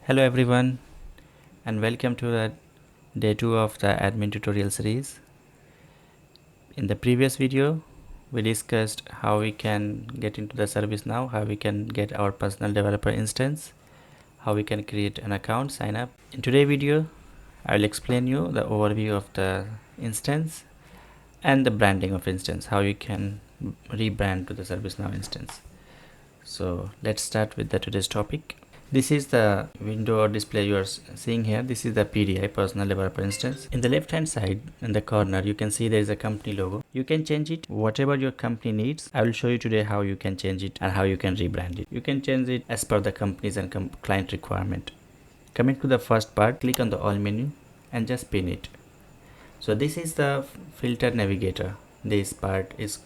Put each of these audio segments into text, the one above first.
Hello everyone and welcome to the day 2 of the admin tutorial series. In the previous video we discussed how we can get into the ServiceNow, how we can get our personal developer instance, how we can create an account, sign up. In today's video I will explain you the overview of the instance and the branding of instance, how you can rebrand to the ServiceNow instance. So let's start with the today's topic. This is the window or display you are seeing here. This is the PDI, personal developer instance. In the left hand side in the corner you can see there is a company logo. You can change it whatever your company needs. I will show you today how you can change it and how you can rebrand it. You can change it as per the company's and client requirement. Coming to the first part, click on the all menu and just pin it. So this is the filter navigator. This part is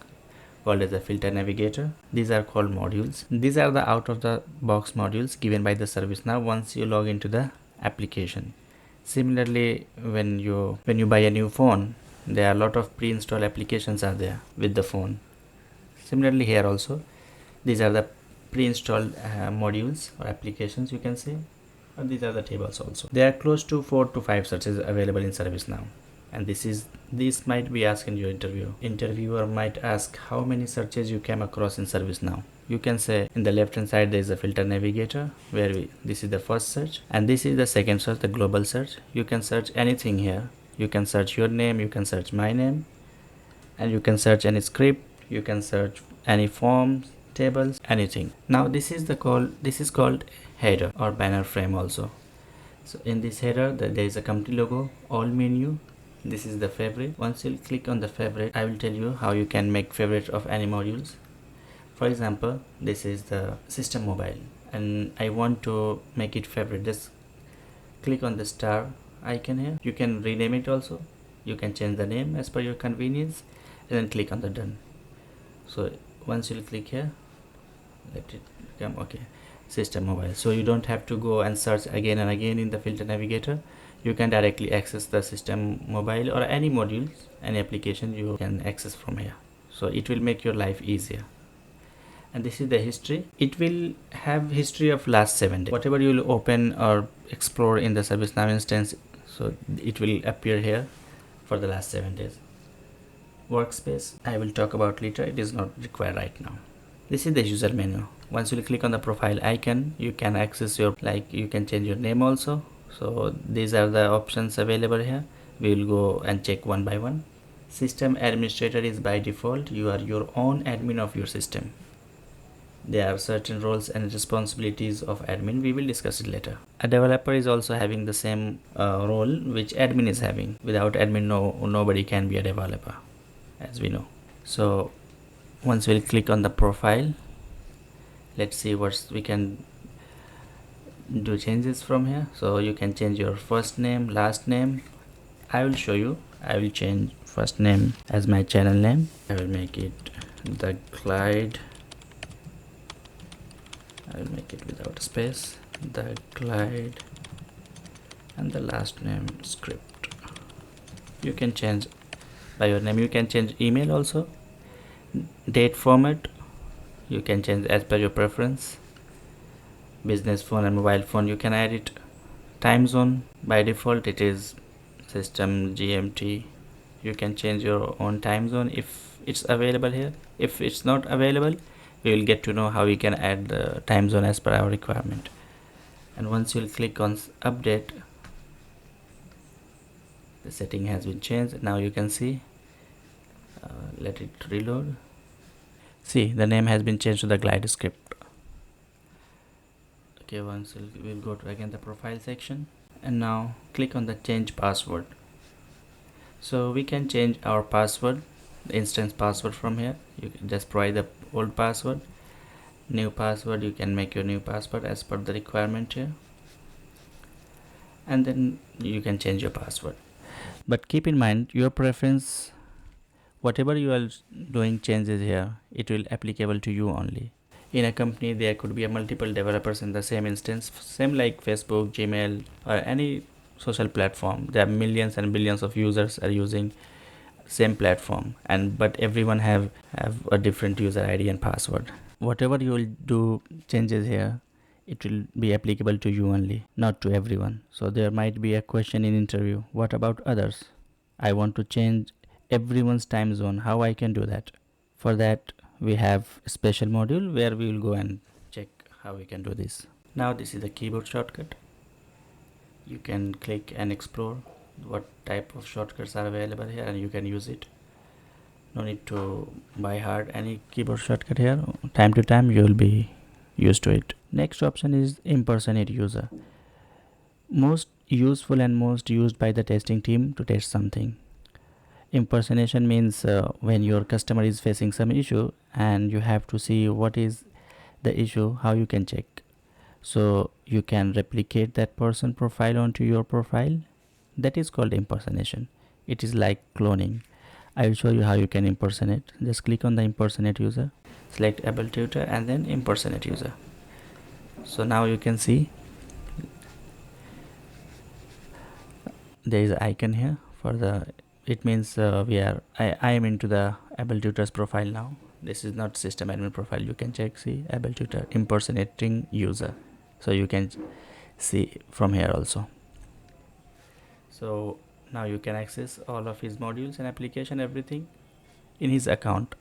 called as the filter navigator. These are called modules. These are the out of the box modules given by the ServiceNow once you log into the application. Similarly, when you buy a new phone, there are a lot of pre-installed applications are there with the phone. Similarly here also, these are the pre-installed modules or applications you can say, and these are the tables also. There are close to 4 to 5 searches available in ServiceNow. And this might be asked in your interview. Interviewer might ask how many searches you came across in ServiceNow. You can say in the left hand side there is a filter navigator where this is the first search and this is the second search, the global search. You can search anything here. You can search your name, you can search my name, and you can search any script, you can search any forms, tables, anything. Now this is called header or banner frame also. So in this header there is a company logo, all menu. This is the favorite. Once you click on the favorite, I will tell you how you can make favorite of any modules. For example, this is the system mobile and I want to make it favorite. Just click on the star icon here. You can rename it also. You can change the name as per your convenience and then click on the done. So once you click here, let it come okay, system mobile. So you don't have to go and search again and again in the filter navigator. You can directly access the system mobile or any modules, any application you can access from here. So it will make your life easier. And this is the history. It will have history of last 7 days. Whatever you will open or explore in the ServiceNow instance, so it will appear here for the last 7 days. Workspace, I will talk about later. It is not required right now. This is the user menu. Once you click on the profile icon, you can access your, you can change your name also. So these are the options available here. We will go and check one by one. System administrator is by default. You are your own admin of your system. There are certain roles and responsibilities of admin. We will discuss it later. A developer is also having the same role which admin is having. Without admin, nobody can be a developer, as we know. So once we'll click on the profile, let's see what we can do changes from here. So you can change your first name, last name. I will show you. I will change first name as my channel name. I will make it the Clyde. I will make it without a space, the Clyde, and the last name script. You can change by your name. You can change email also. Date format you can change as per your preference. Business phone and mobile phone you can add it. Time zone, by default it is system GMT. You can change your own time zone if it's available here. If it's not available, we will get to know how we can add the time zone as per our requirement. And once you'll click on update, the setting has been changed. Now you can see, let it reload. See, the name has been changed to the Glide script. Okay, once we'll go to again the profile section, and now click on the change password. So we can change our password, the instance password from here. You can just provide the old password. New password, you can make your new password as per the requirement here, and then you can change your password. But keep in mind your preference. Whatever you are doing changes here, it will applicable to you only. In a company there could be a multiple developers in the same instance, same like Facebook, Gmail, or any social platform. There are millions and billions of users are using same platform, but everyone have a different user ID and password. Whatever you will do changes here, it will be applicable to you only, not to everyone. So there might be a question in interview, what about others? I want to change everyone's time zone. How I can do that? For that, we have a special module where we will go and check how we can do this. Now this is the keyboard shortcut. You can click and explore what type of shortcuts are available here, and you can use it. No need to by heart any keyboard shortcut here. Time to time you will be used to it. Next option is impersonate user. Most useful and most used by the testing team to test something. Impersonation means when your customer is facing some issue and you have to see what is the issue, how you can check. So you can replicate that person profile onto your profile. That is called impersonation. It is like cloning. I will show you how you can impersonate. Just click on the impersonate user, select able tutor and then impersonate user. So now you can see there is an icon here for the, it means I am into the able tutors profile now. This is not system admin profile. You can check, see able tutor impersonating user. So you can see from here also. So now you can access all of his modules and application, everything in his account.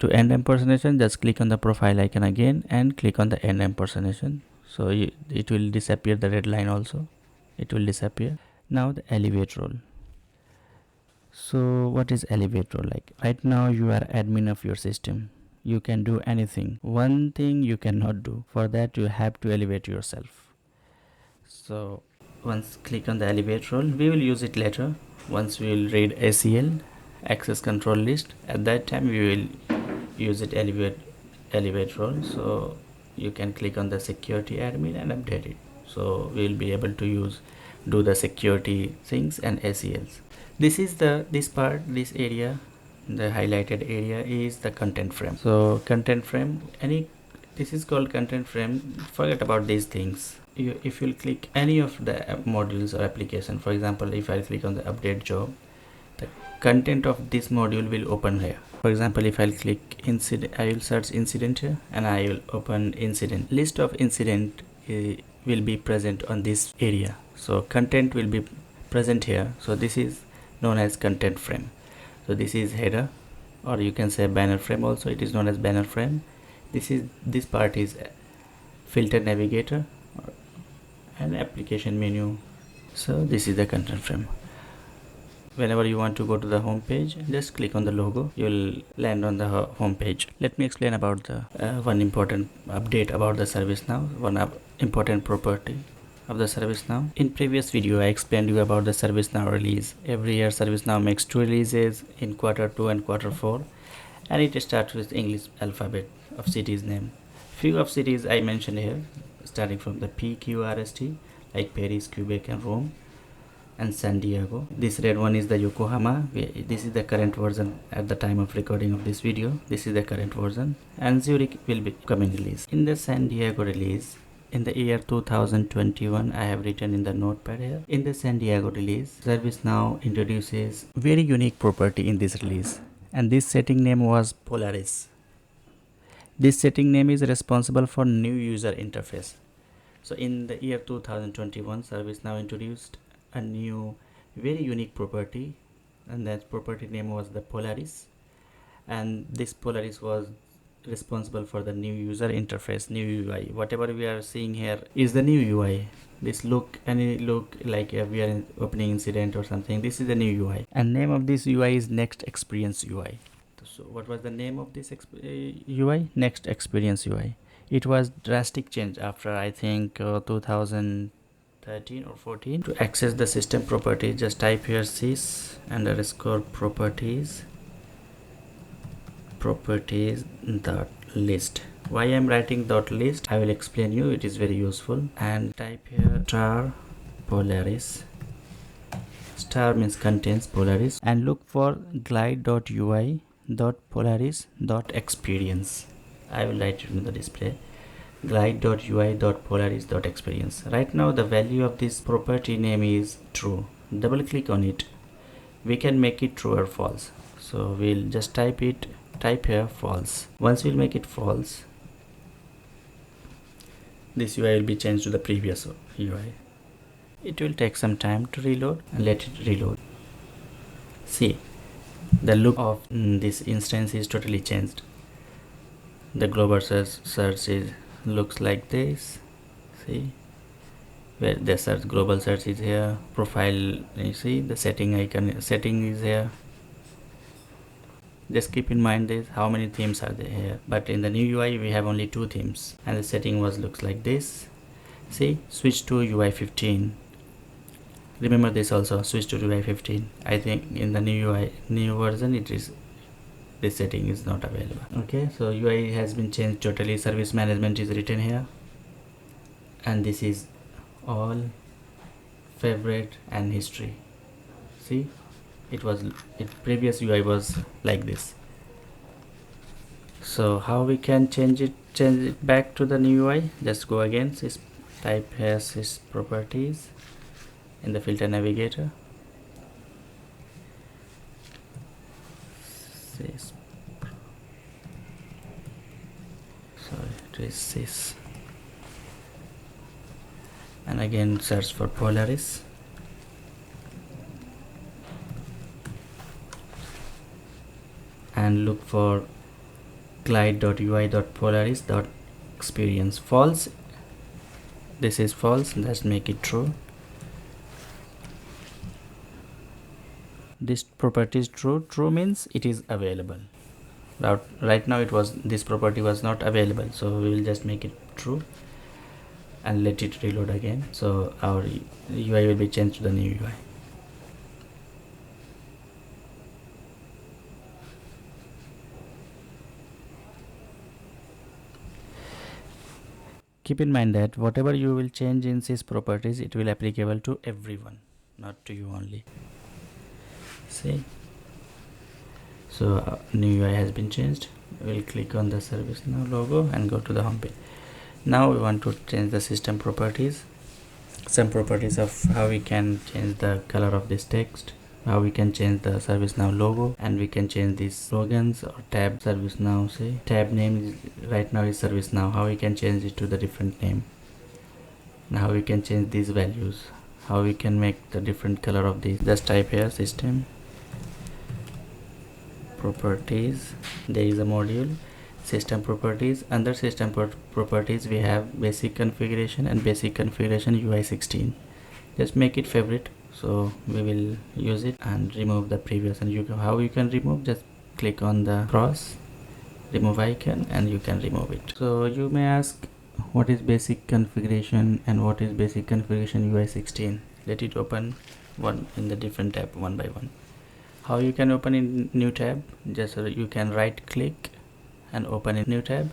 To end impersonation, just click on the profile icon again and click on the end impersonation. So it will disappear, the red line also, it will disappear. Now the elevate role. So what is elevate role like? Right now you are admin of your system. You can do anything. One thing you cannot do. For that you have to elevate yourself. So once click on the elevate role, we will use it later. Once we will read ACL, access control list, at that time we will use it elevate role. So you can click on the security admin and update it. So we will be able to do the security things and ACLs. This is this area, the highlighted area is the content frame. So content frame, this is called content frame. Forget about these things. If you'll click any of the modules or application, for example, if I click on the update job, the content of this module will open here. For example, if I'll click incident, I will search incident here and I will open incident. List of incident will be present on this area. So content will be present here. So this is known as content frame. So this is header, or you can say banner frame also. It is known as banner frame. This part is filter navigator and application menu. So this is the content frame. Whenever you want to go to the home page, just click on the logo, you will land on the home page. Let me explain about the one important update about the ServiceNow, one important property of the ServiceNow. In previous video I explained you about the ServiceNow release. Every year ServiceNow makes 2 releases in Q2 and Q4, and it starts with English alphabet of cities name. Few of cities I mentioned here, starting from the PQRST, like Paris, Quebec and Rome, and San Diego. This red one is the Yokohama. This is the current version at the time of recording of this video. This is the current version, and Zurich will be coming release. In the San Diego release, in the year 2021, I have written in the notepad here. In the San Diego release, ServiceNow introduces very unique property in this release, and this setting name was Polaris. This setting name is responsible for new user interface. So in the year 2021, ServiceNow introduced a new very unique property, and that property name was the Polaris, and this Polaris was responsible for the new user interface, new UI. Whatever we are seeing here is the new UI. This look like we are opening incident or something. This is the new UI, and name of this UI is Next Experience UI. So what was the name of this UI? Next Experience UI. It was drastic change after I think 2013 or 14. To access the system property, just type here sys_properties dot list. Why I am writing dot list, I will explain you. It is very useful. And type here star Polaris. Star means contains Polaris, and look for glide.ui.polaris.experience. I will write it in the display. glide.ui.polaris.experience. Right now the value of this property name is true. Double click on it. We can make it true or false. So we'll just type here false. Once we'll make it false, this UI will be changed to the previous UI. It will take some time to reload, and let it reload. See, the look of this instance is totally changed. The global search looks like this. See, where the global search is here, profile, you see the setting icon, setting is here. Just keep in mind this, how many themes are there here, but in the new UI we have only 2 themes, and the setting looks like this. See, switch to UI 15. Remember this also, switch to UI 15. I think in the new version this setting is not available. Okay, so UI has been changed totally. Service management is written here, and this is all, favorite, and history. See, previous UI was like this. So how we can change it back to the new UI? Just go again, type here sys properties in the filter navigator. It is sys, and again search for Polaris. And look for glide.ui.polaris.experience. False. This is false. Let's make it true. This property is true. True means it is available. Right now this property was not available, so we will just make it true and let it reload again. So our UI will be changed to the new UI. Keep in mind that whatever you will change in sys properties, it will applicable to everyone, not to you only. See, so new UI has been changed. We'll click on the ServiceNow logo and go to the home page. Now we want to change the system properties, some properties of how we can change the color of this text, how we can change the ServiceNow logo, and we can change these slogans or tab. ServiceNow, say tab name right now is ServiceNow. How we can change it to the different name. Now how we can change these values, how we can make the different color of these. Just type here system properties. There is a module system properties. Under system properties we have basic configuration and basic configuration UI 16. Just make it favorite, so we will use it, and remove the previous. And how you can remove, just click on the cross remove icon and you can remove it. So you may ask, what is basic configuration and what is basic configuration UI 16? Let it open one in the different tab one by one. How you can open in new tab? Just you can right click and open in new tab.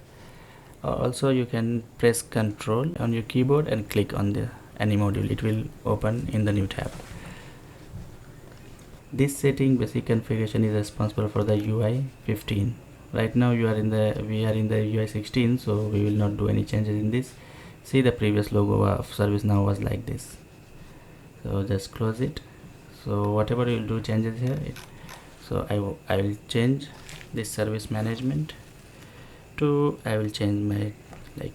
Also you can press Ctrl on your keyboard and click on the any module. It will open in the new tab. This setting basic configuration is responsible for the UI 15. Right now we are in the UI 16, so we will not do any changes in this. See, the previous logo of ServiceNow was like this. So just close it. So whatever you will do changes here. So I will change this service management to, I will change my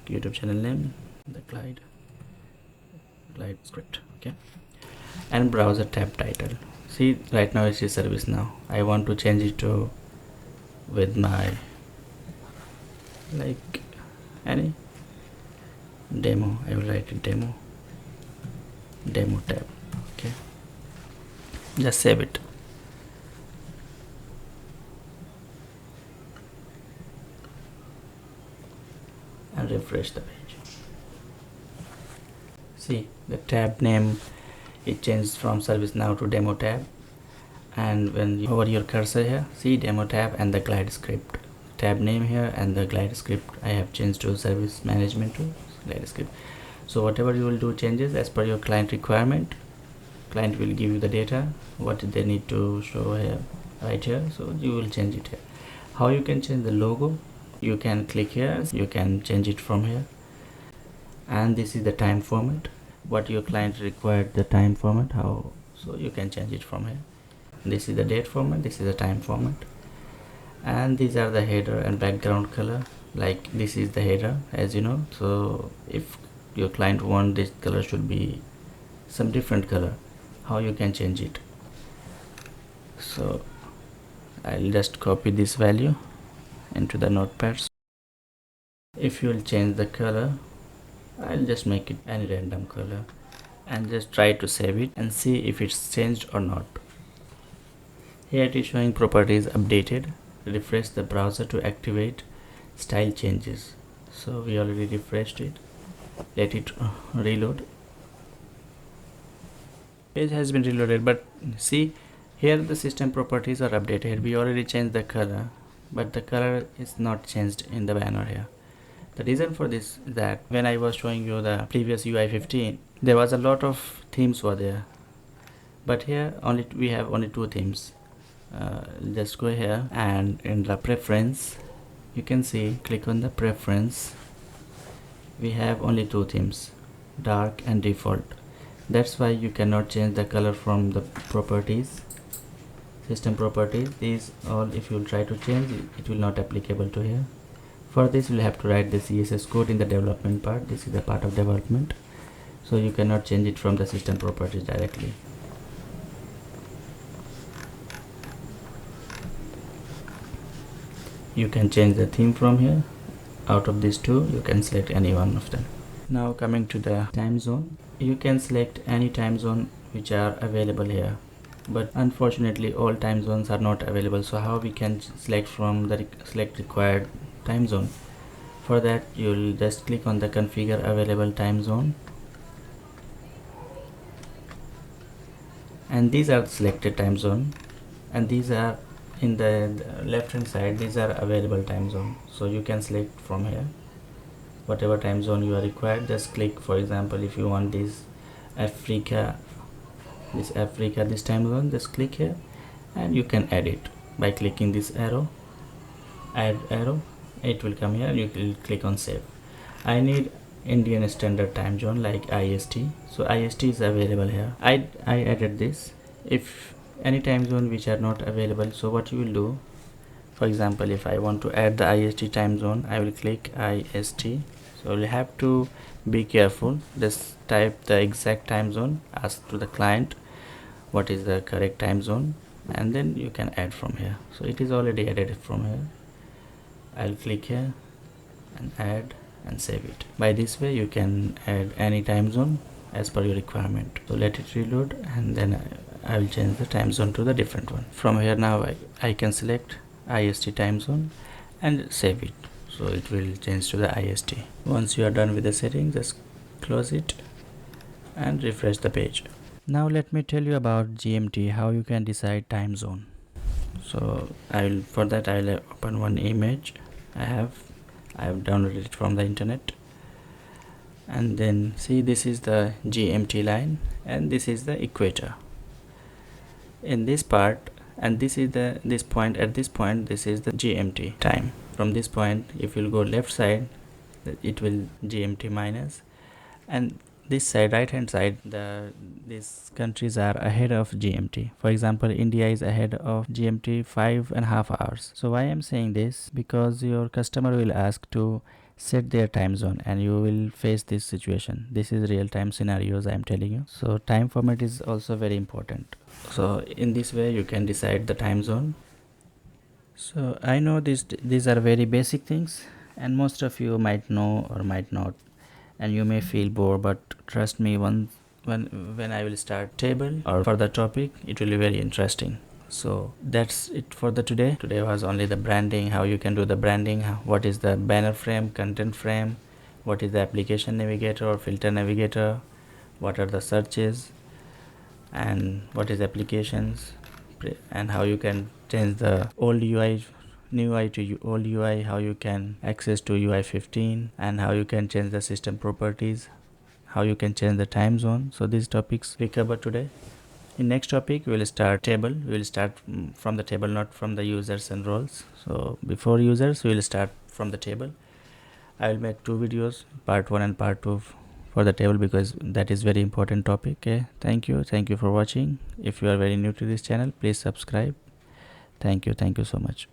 YouTube channel name, the Glide script. Okay, and browser tab title. See, right now it is ServiceNow. I want to change it to with my any demo. I will write it demo tab. Okay, just save it. And refresh the page. See, the tab name, it changed from ServiceNow to demo tab. And when you hover your cursor here, see demo tab and the Glide script. Tab name here and the Glide script I have changed to service management to Glide script. So whatever you will do changes as per your client requirement. Client will give you the data, what they need to show here, right here. So you will change it here. How you can change the logo? You can click here, you can change it from here. And this is the time format, what your client required, the time format, how, so you can change it from here. This is the date format, this is the time format, and these are the header and background color. Like this is the header, as you know. So if your client want this color should be some different color, how you can change it. So I'll just copy this value into the notepad. If you will change the color, I'll just make it any random color and just try to save it and see if it's changed or not. Here it is showing properties updated. Refresh the browser to activate style changes. So we already refreshed it. Let it reload. Page has been reloaded, but see here the system properties are updated. We already changed the color, but the color is not changed in the banner here. The reason for this is that when I was showing you the previous UI 15, there was a lot of themes were there, but here we have only 2 themes. Just go here and in the preference you can see, click on the preference. We have only 2 themes, dark and default. That's why you cannot change the color from the properties, system properties. These all, if you will try to change it will not applicable to here. For this you'll have to write the CSS code in the development part. This is the part of development, so you cannot change it from the system properties directly. You can change the theme from here. Out of these 2 you can select any one of them. Now coming to the time zone, you can select any time zone which are available here, but unfortunately all time zones are not available. So how we can select from the select required time zone? For that you'll just click on the configure available time zone, and these are selected time zone, and these are in the left hand side, these are available time zone. So you can select from here whatever time zone you are required. Just click, for example, if you want this Africa this time zone, just click here and you can add it by clicking this arrow, add arrow. It will come here and you will click on save. I need Indian Standard Time Zone like IST, so IST is available here. I added this. If any time zone which are not available, so what you will do, for example, if I want to add the IST time zone, I will click IST. So you'll have to be careful, just type the exact time zone, ask to the client what is the correct time zone, and then you can add from here. So it is already added from here. I'll click here and add and save it. By this way you can add any time zone as per your requirement. So let it reload, and then I will change the time zone to the different one. From here now I can select IST time zone and save it, so it will change to the IST. Once you are done with the setting, just close it and refresh the page. Now let me tell you about GMT, how you can decide time zone. So for that I'll open one image I have downloaded it from the internet, and then see, this is the GMT line and this is the equator in this part, and this is this point. At this point this is the GMT time. From this point if you'll go left side, it will GMT minus, and this side, right hand side, these countries are ahead of GMT. For example, India is ahead of GMT 5.5 hours. So why I'm saying this, because your customer will ask to set their time zone and you will face this situation. This is real time scenarios I'm telling you. So time format is also very important. So in this way you can decide the time zone. So I know these are very basic things and most of you might know or might not, and you may feel bored, but trust me, when I will start table or further topic, it will be very interesting. So that's it for the today was only the branding, how you can do the branding, what is the banner frame, content frame, what is the application navigator or filter navigator, what are the searches, and what is applications, and how you can change the old UI new UI to old UI, how you can access to UI 15, and how you can change the system properties, how you can change the time zone. So these topics we cover today. In next topic we will start table. We will start from the table, not from the users and roles. So before users we will start from the table. I will make 2 videos, part 1 and part 2 for the table, because that is very important topic. Okay, thank you for watching. If you are very new to this channel, please subscribe. Thank you so much.